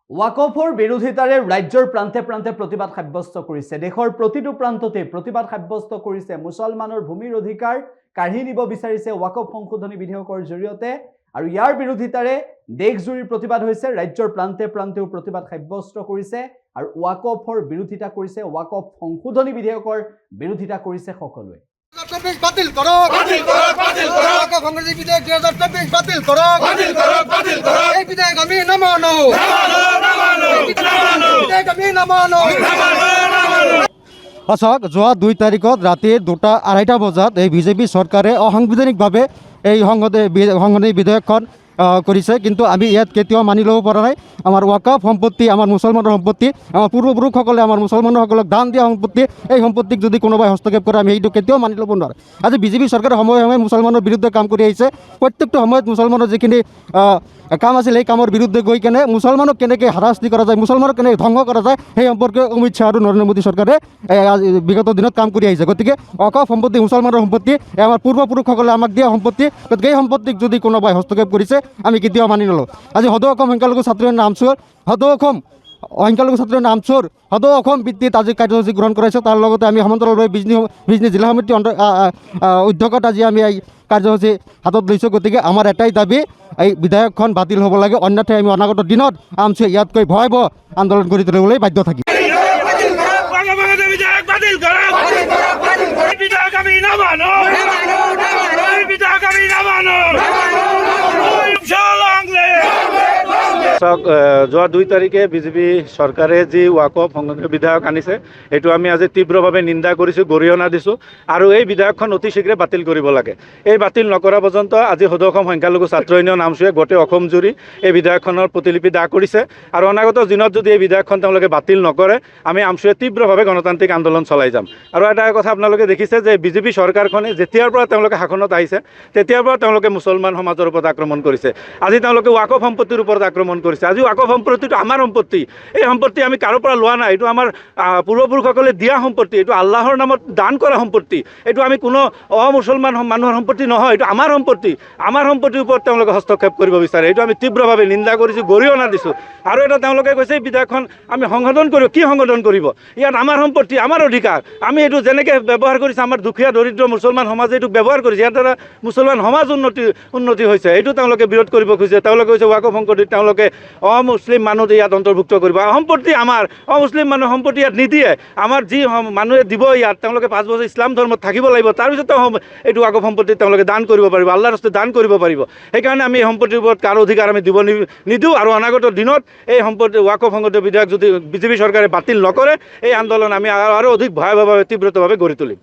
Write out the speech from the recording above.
ওয়াকফৰ বিৰোধিতাৰে ৰাজ্যৰ প্ৰান্তে প্ৰান্তে প্ৰতিবাদ সাব্যস্ত কৰিছে। দেশৰ প্ৰতিটো প্ৰান্ততে প্ৰতিবাদ সাব্যস্ত কৰিছে। মুছলমানৰ ভূমিৰ অধিকাৰ কাঢ়ি নিব বিচাৰিছে ওয়াকফ সংশোধনী বিধেয়কৰ জৰিয়তে আৰু ইয়াৰ বিৰোধিতাৰে দেশজুৰি প্ৰতিবাদ হৈছে। ৰাজ্যৰ প্ৰান্তে প্ৰান্তেও প্ৰতিবাদ সাব্যস্ত কৰিছে আৰু ওয়াকফৰ বিৰোধিতা কৰিছে। ওয়াকফ সংশোধনী বিধেয়কৰ বিৰোধিতা কৰিছে সকলোৱে। বাতিল কৰক, বাতিল কৰক, বাতিল কৰক, কংগ্ৰেছী বিধেয়ক 2024 বাতিল কৰক, বাতিল কৰক, বাতিল কৰক, এই বিধেয়ক আমি নামানো, নামানো, নামানো, বিধেয়ক আমি নামানো, নামানো, নামানো। চাওক, যোৱা 2 তাৰিখত ৰাতি 2:30 বজাত এই বিজেপি চৰকাৰে অসাংবিধানিকভাৱে এই সংশোধনী বিধেয়কখন কৰিছে, কিন্তু আমি ইয়াত কেতিয়াও মানি ল'ব পৰা নাই। আমাৰ ওয়াকফ সম্পত্তি, আমাৰ মুছলমানৰ সম্পত্তি, আমাৰ পূৰ্বপুৰুষসকলে আমাৰ মুছলমানসকলক দান দিয়া সম্পত্তি, এই সম্পত্তিক যদি কোনোবাই হস্তক্ষেপ কৰে আমি সেইটো কেতিয়াও মানি ল'ব নোৱাৰোঁ। আজি বিজেপি চৰকাৰে সময়ে সময়ে মুছলমানৰ বিৰুদ্ধে কাম কৰি আহিছে। প্ৰত্যেকটো সময়ত মুছলমানৰ যিখিনি কাম আছিল সেই কামৰ বিৰুদ্ধে গৈ কেনে মুছলমানক কেনেকৈ হাৰাশাস্তি কৰা যায়, মুছলমানক কেনেকৈ ধ্বংস কৰা যায়, সেই সম্পৰ্কে অমিত শ্বাহ আৰু নৰেন্দ্ৰ মোদী চৰকাৰে বিগত দিনত কাম কৰি আহিছে। গতিকে ওয়াকফ সম্পত্তি মুছলমানৰ সম্পত্তি, আমাৰ পূৰ্বপুৰুষসকলে আমাক দিয়া সম্পত্তি। গতিকে এই সম্পত্তিক যদি কোনোবাই হস্তক্ষেপ কৰিছে আমি কেতিয়াও মানি নলওঁ। আজি সদৌ অসম সংখ্যালঘু ছাত্ৰৰ নামচোৰ, সদৌ অসম সংখ্যালঘু ছাত্ৰৰ নামচোৰ সদৌ অসম ভিত্তিত আজি কাৰ্যসূচী গ্ৰহণ কৰাইছে। তাৰ লগতে আমি সমান্তৰালভাৱে বিজনী জিলা সমিতিৰ উদ্যোগত আজি আমি এই কাৰ্যসূচী হাতত লৈছোঁ। গতিকে আমাৰ এটাই দাবী, এই বিধেয়কখন বাতিল হ'ব লাগে, অন্যথাই আমি অনাগত দিনত আমচুৱে ইয়াতকৈ ভয়াৱহ আন্দোলন কৰি তুলিবলৈ বাধ্য থাকিম। যোৱা 2 তাৰিখে বিজেপি চৰকাৰে যি ওয়াকফ সংশোধনী বিধেয়ক আনিছে সেইটো আমি আজি তীব্ৰভাৱে নিন্দা কৰিছোঁ, গৰিহণা দিছোঁ আৰু এই বিধেয়কখন অতি শীঘ্ৰে বাতিল কৰিব লাগে। এই বাতিল নকৰা পৰ্যন্ত আজি সদৌ অসম সংখ্যালঘু ছাত্ৰ ইউনিয়ন নামচুৱে গোটেই অসম জুৰি এই বিধেয়কখনৰ প্ৰতিলিপি দাহ কৰিছে আৰু অনাগত দিনত যদি এই বিধেয়কখন তেওঁলোকে বাতিল নকৰে আমি আমচুৱে তীব্ৰভাৱে গণতান্ত্ৰিক আন্দোলন চলাই যাম। আৰু এটা কথা আপোনালোকে দেখিছে যে বিজেপি চৰকাৰখনে যেতিয়াৰ পৰা তেওঁলোকে শাসনত আহিছে তেতিয়াৰ পৰা তেওঁলোকে মুছলমান সমাজৰ ওপৰত আক্ৰমণ কৰিছে। আজি তেওঁলোকে ওয়াকফ সম্পত্তিৰ ওপৰত আক্ৰমণ কৰিছে। আজি ওয়াকফ সম্পত্তিটো আমাৰ সম্পত্তি, এই সম্পত্তি আমি কাৰো পৰা লোৱা নাই, এইটো আমাৰ পূৰ্বপুৰুষসকলে দিয়া সম্পত্তি, এইটো আল্লাহৰ নামত দান কৰা সম্পত্তি, এইটো আমি কোনো অমুছলমান মানুহৰ সম্পত্তি নহয়, এইটো আমাৰ সম্পত্তি। আমাৰ সম্পত্তিৰ ওপৰত তেওঁলোকে হস্তক্ষেপ কৰিব বিচাৰে, এইটো আমি তীব্ৰভাৱে নিন্দা কৰিছোঁ, গৰিহণা দিছোঁ। আৰু এটা তেওঁলোকে কৈছে এই বিধেয়কখন আমি সংশোধন কৰিব, কি সংশোধন কৰিব? ইয়াত আমাৰ সম্পত্তি, আমাৰ অধিকাৰ, আমি এইটো যেনেকৈ ব্যৱহাৰ কৰিছোঁ আমাৰ দুখীয়া দৰিদ্ৰ মুছলমান সমাজে এইটো ব্যৱহাৰ কৰিছে, ইয়াৰ দ্বাৰা মুছলমান সমাজ উন্নতি হৈছে, এইটো তেওঁলোকে বিৰোধ কৰিব খুজিছে। তেওঁলোকে কৈছে ওয়াকফ সম্পত্তিত তেওঁলোকে অমুছলিম মানুহ ইয়াত অন্তৰ্ভুক্ত কৰিব। সম্পত্তি আমাৰ, অমুছলিম মানুহ সম্পত্তি ইয়াত নিদিয়ে। আমাৰ যি মানুহে দিব ইয়াত তেওঁলোকে 5 বছৰ ইছলাম ধৰ্মত থাকিব লাগিব, তাৰপিছত এইটো ওয়াকফ সম্পত্তি তেওঁলোকে দান কৰিব পাৰিব, আল্লাহৰ ৰাস্তাত দান কৰিব পাৰিব। সেইকাৰণে আমি এই সম্পত্তিৰ ওপৰত কাৰো অধিকাৰ আমি দিব নিদিওঁ আৰু অনাগত দিনত এই সম্পত্তি ওয়াকফ সংশোধনী বিধেয়ক যদি বিজেপি চৰকাৰে বাতিল নকৰে এই আন্দোলন আমি আৰু অধিক ভয়াৱহভাৱে তীব্ৰতাভাৱে গঢ়ি তুলিম।